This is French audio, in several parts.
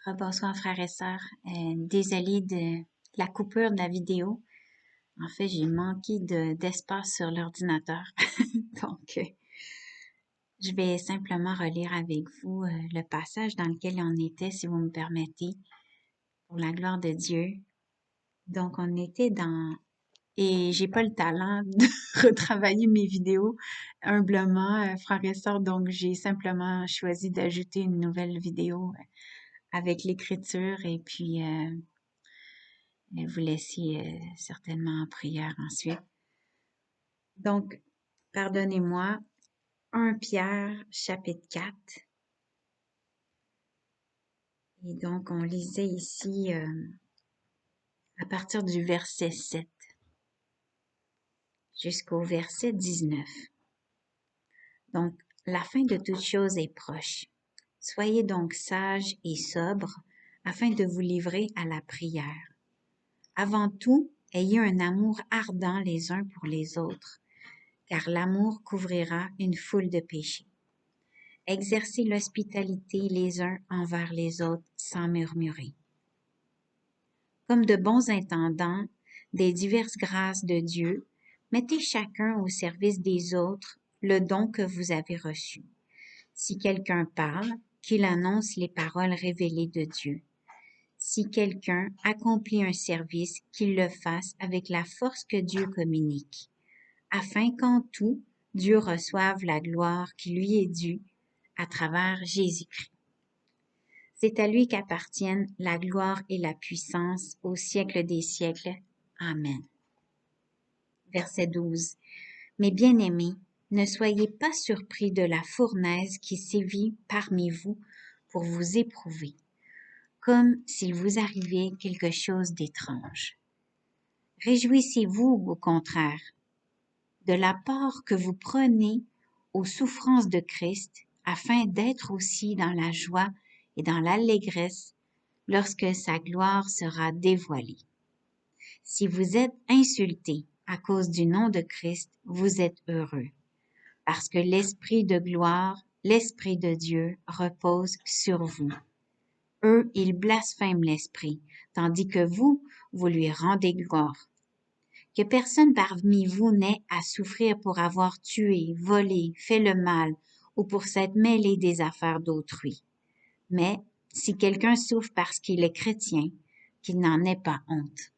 Rebonsoir frères et sœurs. Désolée de la coupure de la vidéo. En fait, j'ai manqué d'espace sur l'ordinateur. Donc, je vais simplement relire avec vous le passage dans lequel on était, si vous me permettez, pour la gloire de Dieu. Donc, on était dans... Et j'ai pas le talent de retravailler mes vidéos humblement, frères et sœurs. Donc, j'ai simplement choisi d'ajouter une nouvelle vidéo avec l'écriture et puis... vous laisser certainement en prière ensuite. Donc, pardonnez-moi, 1 Pierre, chapitre 4. Et donc, on lisait ici à partir du verset 7 jusqu'au verset 19. Donc, la fin de toute chose est proche. Soyez donc sages et sobres afin de vous livrer à la prière. Avant tout, ayez un amour ardent les uns pour les autres, car l'amour couvrira une foule de péchés. Exercez l'hospitalité les uns envers les autres sans murmurer. Comme de bons intendants des diverses grâces de Dieu, mettez chacun au service des autres le don que vous avez reçu. Si quelqu'un parle, qu'il annonce les paroles révélées de Dieu. Si quelqu'un accomplit un service, qu'il le fasse avec la force que Dieu communique, afin qu'en tout, Dieu reçoive la gloire qui lui est due à travers Jésus-Christ. C'est à lui qu'appartiennent la gloire et la puissance au siècle des siècles. Amen. Verset 12. Mes bien-aimés, ne soyez pas surpris de la fournaise qui sévit parmi vous pour vous éprouver, comme s'il vous arrivait quelque chose d'étrange. Réjouissez-vous au contraire de la part que vous prenez aux souffrances de Christ, afin d'être aussi dans la joie et dans l'allégresse lorsque sa gloire sera dévoilée. Si vous êtes insultés à cause du nom de Christ, vous êtes heureux, parce que l'Esprit de gloire, l'Esprit de Dieu repose sur vous. Eux, ils blasphèment l'Esprit, tandis que vous, vous lui rendez gloire. Que personne parmi vous n'ait à souffrir pour avoir tué, volé, fait le mal ou pour s'être mêlé des affaires d'autrui. Mais si quelqu'un souffre parce qu'il est chrétien, qu'il n'en ait pas honte.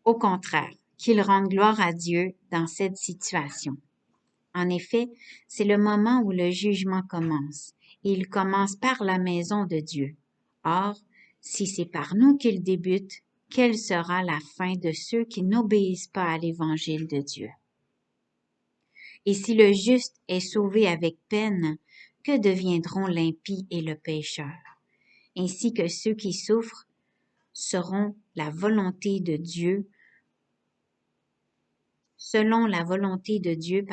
Au contraire, qu'il rende gloire à Dieu dans cette situation. En effet, c'est le moment où le jugement commence, et il commence par la maison de Dieu. Or, si c'est par nous qu'il débute, quelle sera la fin de ceux qui n'obéissent pas à l'évangile de Dieu? Et si le juste est sauvé avec peine, que deviendront l'impie et le pécheur? Ainsi que ceux qui souffrent seront la volonté de Dieu, selon la volonté de Dieu,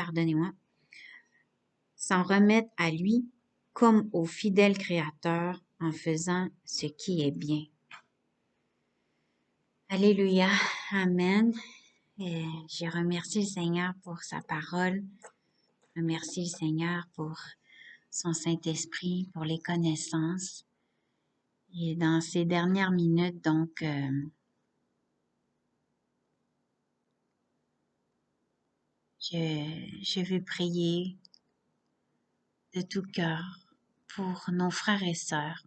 s'en remettent à lui comme au fidèle Créateur en faisant ce qui est bien. Alléluia, Amen. Et je remercie le Seigneur pour sa parole. Je remercie le Seigneur pour son Saint-Esprit, pour les connaissances. Et dans ces dernières minutes, donc, je veux prier de tout cœur pour nos frères et sœurs.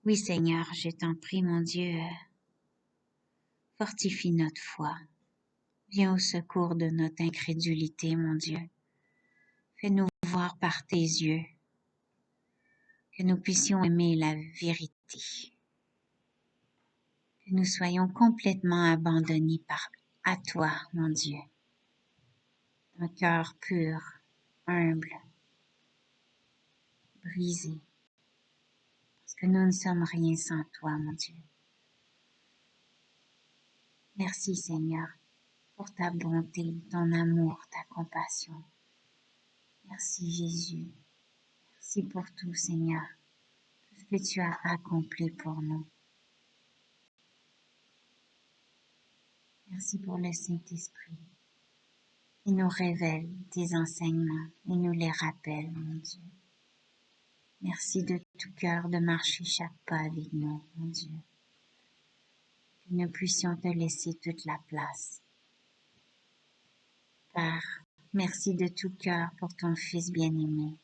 Oui, Seigneur, je t'en prie, mon Dieu, fortifie notre foi. Viens au secours de notre incrédulité, mon Dieu. Fais-nous voir par tes yeux, que nous puissions aimer la vérité, que nous soyons complètement abandonnés à toi, mon Dieu. Un cœur pur, humble, brisé, parce que nous ne sommes rien sans toi, mon Dieu. Merci, Seigneur, pour ta bonté, ton amour, ta compassion. Merci, Jésus. Merci pour tout, Seigneur, tout ce que tu as accompli pour nous. Merci pour le Saint-Esprit. Il nous révèle tes enseignements et nous les rappelle, mon Dieu. Merci de tout cœur de marcher chaque pas avec nous, mon Dieu. Que nous puissions te laisser toute la place. Père, merci de tout cœur pour ton Fils bien-aimé.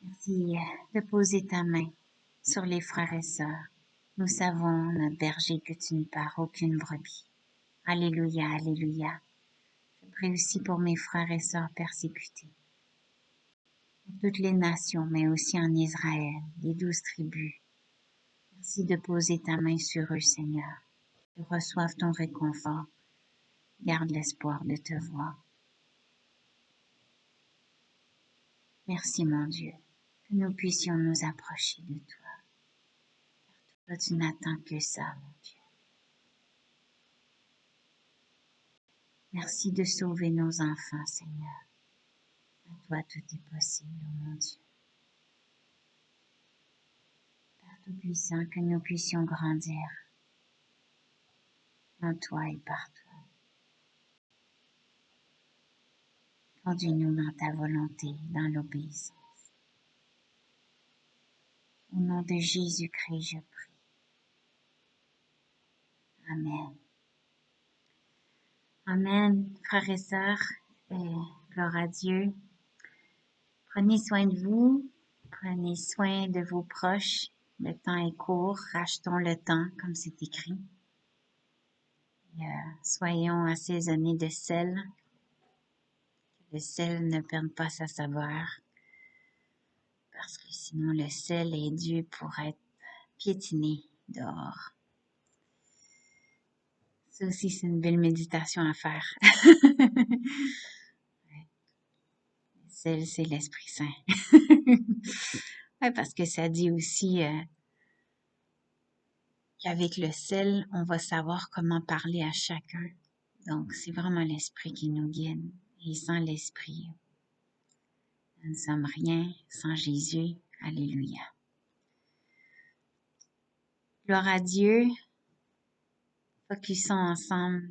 Merci de poser ta main sur les frères et sœurs. Nous savons, notre berger, que tu ne pars aucune brebis. Alléluia, alléluia. Je prie aussi pour mes frères et sœurs persécutés. Pour toutes les nations, mais aussi en Israël, les 12 tribus. Merci de poser ta main sur eux, Seigneur. Qu'ils reçoivent ton réconfort. Garde l'espoir de te voir. Merci, mon Dieu, que nous puissions nous approcher de toi. Toi, tu n'attends que ça, mon Dieu. Merci de sauver nos enfants, Seigneur. À toi, tout est possible, oh mon Dieu. Père Tout-Puissant, que nous puissions grandir en toi et par toi. Conduis-nous dans ta volonté, dans l'obéissance. Au nom de Jésus-Christ, je prie. Amen. Amen, frères et sœurs, et gloire à Dieu. Prenez soin de vous, prenez soin de vos proches. Le temps est court, rachetons le temps, comme c'est écrit. Et, soyons assaisonnés de sel, que le sel ne perde pas sa saveur, parce que sinon le sel est dû pour être piétiné dehors. Ça aussi, c'est une belle méditation à faire. Le sel, c'est l'Esprit Saint. Ouais, parce que ça dit aussi qu'avec le sel, on va savoir comment parler à chacun. Donc, c'est vraiment l'Esprit qui nous guide. Et sans l'Esprit, nous ne sommes rien. Sans Jésus, alléluia. Gloire à Dieu. Focusons ensemble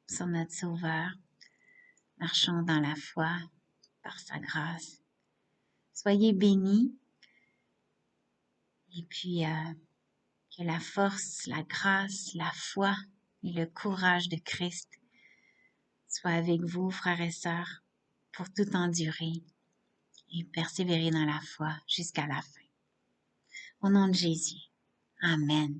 sur notre Sauveur. Marchons dans la foi par sa grâce. Soyez bénis. Et puis, que la force, la grâce, la foi et le courage de Christ soient avec vous, frères et sœurs, pour tout endurer et persévérer dans la foi jusqu'à la fin. Au nom de Jésus. Amen.